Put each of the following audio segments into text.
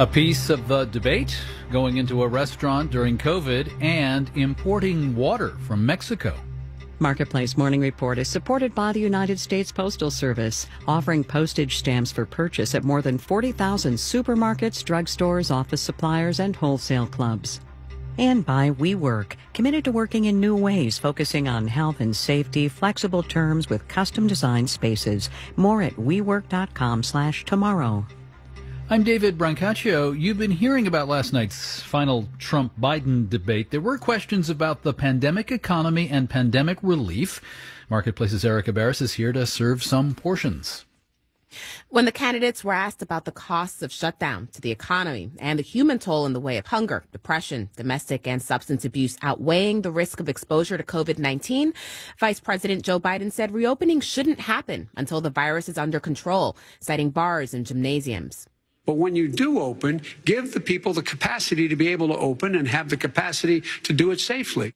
A piece of the debate: going into a restaurant during COVID and importing water from Mexico. Marketplace Morning Report is supported by the United States Postal Service, offering postage stamps for purchase at more than 40,000 supermarkets, drugstores, office suppliers, and wholesale clubs. And by WeWork, committed to working in new ways, focusing on health and safety, flexible terms with custom-designed spaces. More at WeWork.com/tomorrow. I'm David Brancaccio. You've been hearing about last night's final Trump-Biden debate. There were questions about the pandemic economy and pandemic relief. Marketplace's Erica Barris is here to serve some portions. When the candidates were asked about the costs of shutdown to the economy and the human toll in the way of hunger, depression, domestic and substance abuse outweighing the risk of exposure to COVID-19, Vice President Joe Biden said reopening shouldn't happen until the virus is under control, citing bars and gymnasiums. But when you do open, give the people the capacity to be able to open and have the capacity to do it safely.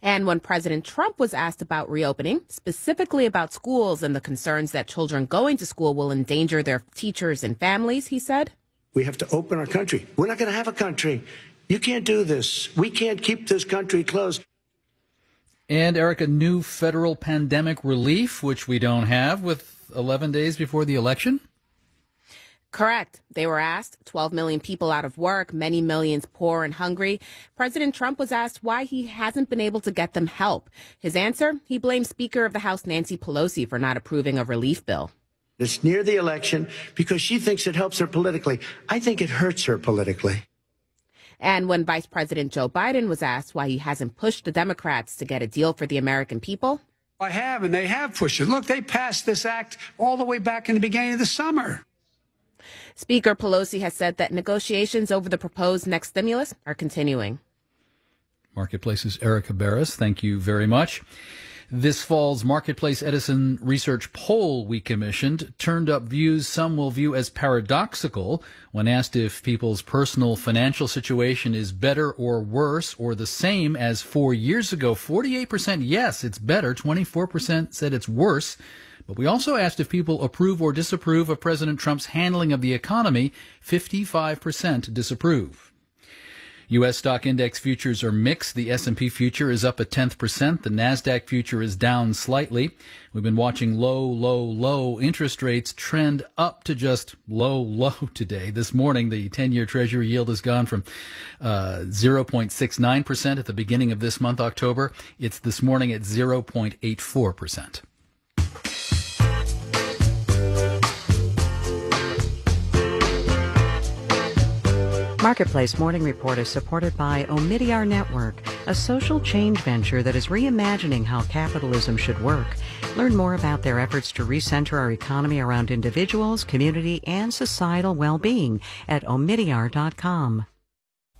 And when President Trump was asked about reopening, specifically about schools and the concerns that children going to school will endanger their teachers and families, he said, "We have to open our country. We're not going to have a country. You can't do this. We can't keep this country closed." And, Erica, new federal pandemic relief, which we don't have with 11 days before the election? Correct. They were asked, 12 million people out of work, many millions poor and hungry. President Trump was asked why he hasn't been able to get them help. His answer, he blamed Speaker of the House Nancy Pelosi for not approving a relief bill. It's near the election because she thinks it helps her politically. I think it hurts her politically. And when Vice President Joe Biden was asked why he hasn't pushed the Democrats to get a deal for the American people, I have, and they have pushed it. Look, they passed this act all the way back in the beginning of the summer. Speaker Pelosi has said that negotiations over the proposed next stimulus are continuing. Marketplace's Erica Barris, thank you very much. This fall's Marketplace Edison research poll we commissioned turned up views some will view as paradoxical. When asked if people's personal financial situation is better or worse or the same as 4 years ago, 48% yes, it's better, 24% said it's worse. But we also asked if people approve or disapprove of President Trump's handling of the economy. 55% disapprove. U.S. stock index futures are mixed. The S&P future is up 0.1%. The NASDAQ future is down slightly. We've been watching low interest rates trend up to just low today. This morning, the 10-year Treasury yield has gone from 0.69% at the beginning of this month, October. It's this morning at 0.84%. Marketplace Morning Report is supported by Omidyar Network, a social change venture that is reimagining how capitalism should work. Learn more about their efforts to recenter our economy around individuals, community, and societal well-being at omidyar.com.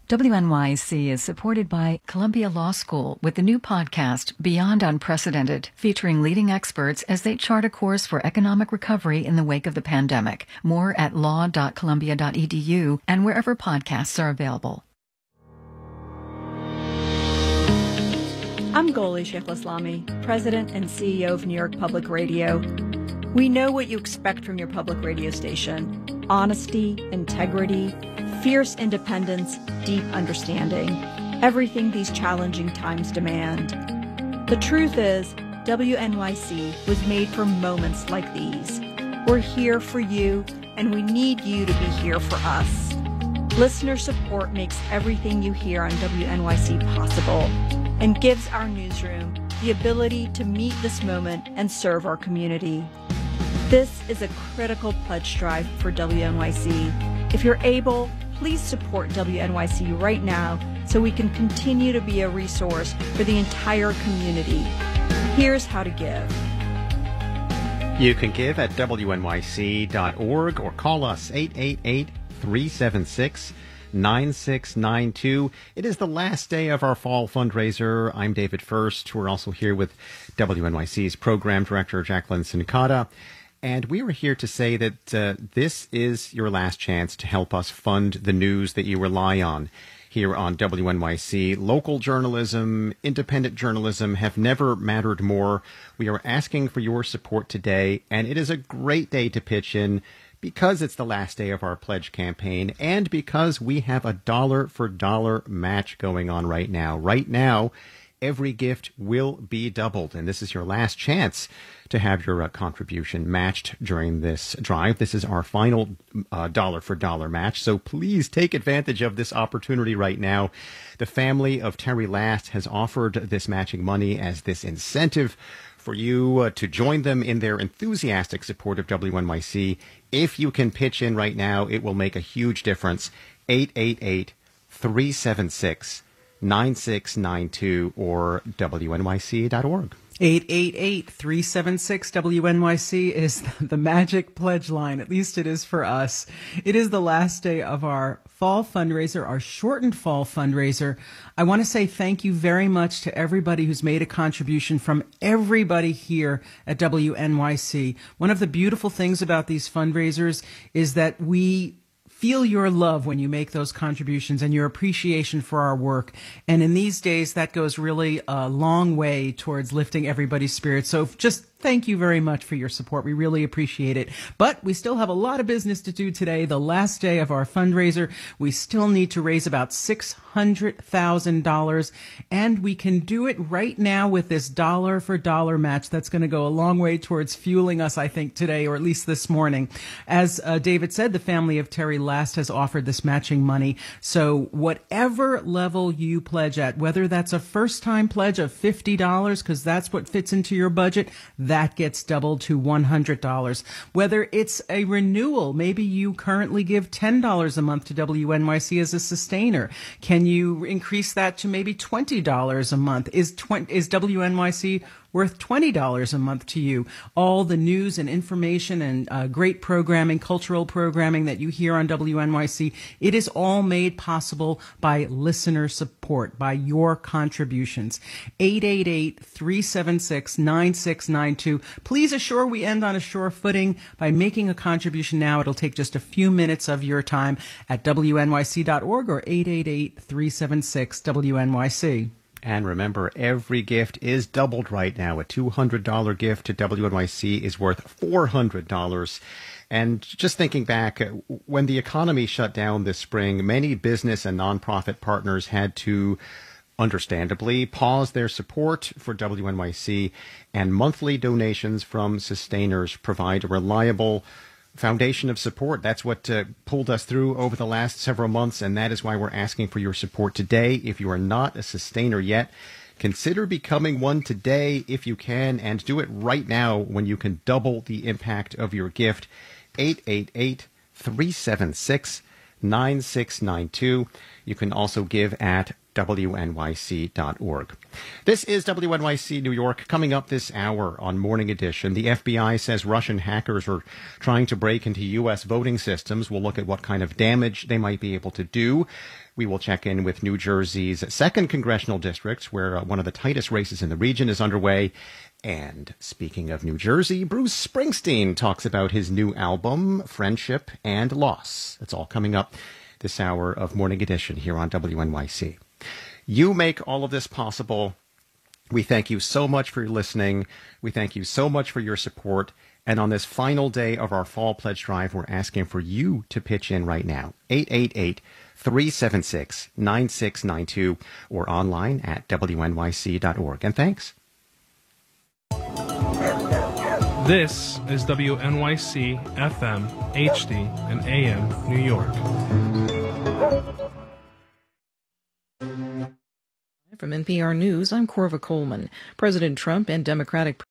WNYC is supported by Columbia Law School with the new podcast, Beyond Unprecedented, featuring leading experts as they chart a course for economic recovery in the wake of the pandemic. More at law.columbia.edu and wherever podcasts are available. I'm Goli Sheikh-Islami, President and CEO of New York Public Radio. We know what you expect from your public radio station: honesty, integrity, fierce independence, deep understanding, everything these challenging times demand. The truth is, WNYC was made for moments like these. We're here for you, and we need you to be here for us. Listener support makes everything you hear on WNYC possible and gives our newsroom the ability to meet this moment and serve our community. This is a critical pledge drive for WNYC. If you're able, please support WNYC right now so we can continue to be a resource for the entire community. Here's how to give. You can give at WNYC.org or call us 888-376-9692. It is the last day of our fall fundraiser. I'm David First. We're also here with WNYC's Program Director, Jacqueline Sincata. And we were here to say that this is your last chance to help us fund the news that you rely on here on WNYC. Local journalism, independent journalism have never mattered more. We are asking for your support today, and it is a great day to pitch in because it's the last day of our pledge campaign and because we have a dollar-for-dollar match going on right now. Right now, every gift will be doubled, and this is your last chance to have your contribution matched during this drive. This is our final dollar-for-dollar match, so please take advantage of this opportunity right now. The family of Terry Last has offered this matching money as this incentive for you to join them in their enthusiastic support of WNYC. If you can pitch in right now, it will make a huge difference. 888-376-9692 or WNYC.org. 888-376-WNYC is the magic pledge line. At least it is for us. It is the last day of our fall fundraiser, our shortened fall fundraiser. I want to say thank you very much to everybody who's made a contribution, from everybody here at WNYC. One of the beautiful things about these fundraisers is that we feel your love when you make those contributions and your appreciation for our work. And in these days, that goes really a long way towards lifting everybody's spirits. So just thank you very much for your support. We really appreciate it. But we still have a lot of business to do today, the last day of our fundraiser. We still need to raise about $600,000, and we can do it right now with this dollar-for-dollar match. That's going to go a long way towards fueling us, I think, today, or at least this morning. As David said, the family of Terry Last has offered this matching money. So whatever level you pledge at, whether that's a first-time pledge of $50, because that's what fits into your budget, that gets doubled to $100. Whether it's a renewal, maybe you currently give $10 a month to WNYC as a sustainer. Can you increase that to maybe $20 a month? Is WNYC worth $20 a month to you? All the news and information and great programming, cultural programming that you hear on WNYC, it is all made possible by listener support, by your contributions. 888-376-9692. Please assure we end on a sure footing by making a contribution now. It'll take just a few minutes of your time at WNYC.org or 888-376-WNYC. And remember, every gift is doubled right now. A $200 gift to WNYC is worth $400. And just thinking back, when the economy shut down this spring, many business and nonprofit partners had to, understandably, pause their support for WNYC, and monthly donations from sustainers provide a reliable foundation of support. That's what pulled us through over the last several months, and that is why we're asking for your support today. If you are not a sustainer yet, consider becoming one today if you can, and do it right now when you can double the impact of your gift. 888-376-9692. You can also give at WNYC.org. This is WNYC New York. Coming up this hour on Morning Edition, the FBI says Russian hackers are trying to break into U.S. voting systems. We'll look at what kind of damage they might be able to do. We will check in with New Jersey's 2nd Congressional District, where one of the tightest races in the region is underway. And speaking of New Jersey, Bruce Springsteen talks about his new album, Friendship and Loss. It's all coming up this hour of Morning Edition here on WNYC. You make all of this possible. We thank you so much for listening. We thank you so much for your support. And on this final day of our Fall Pledge Drive, we're asking for you to pitch in right now. 888-376-9692 or online at WNYC.org. And thanks. This is WNYC FM, HD, and AM New York. From NPR News, I'm Corva Coleman. President Trump and Democratic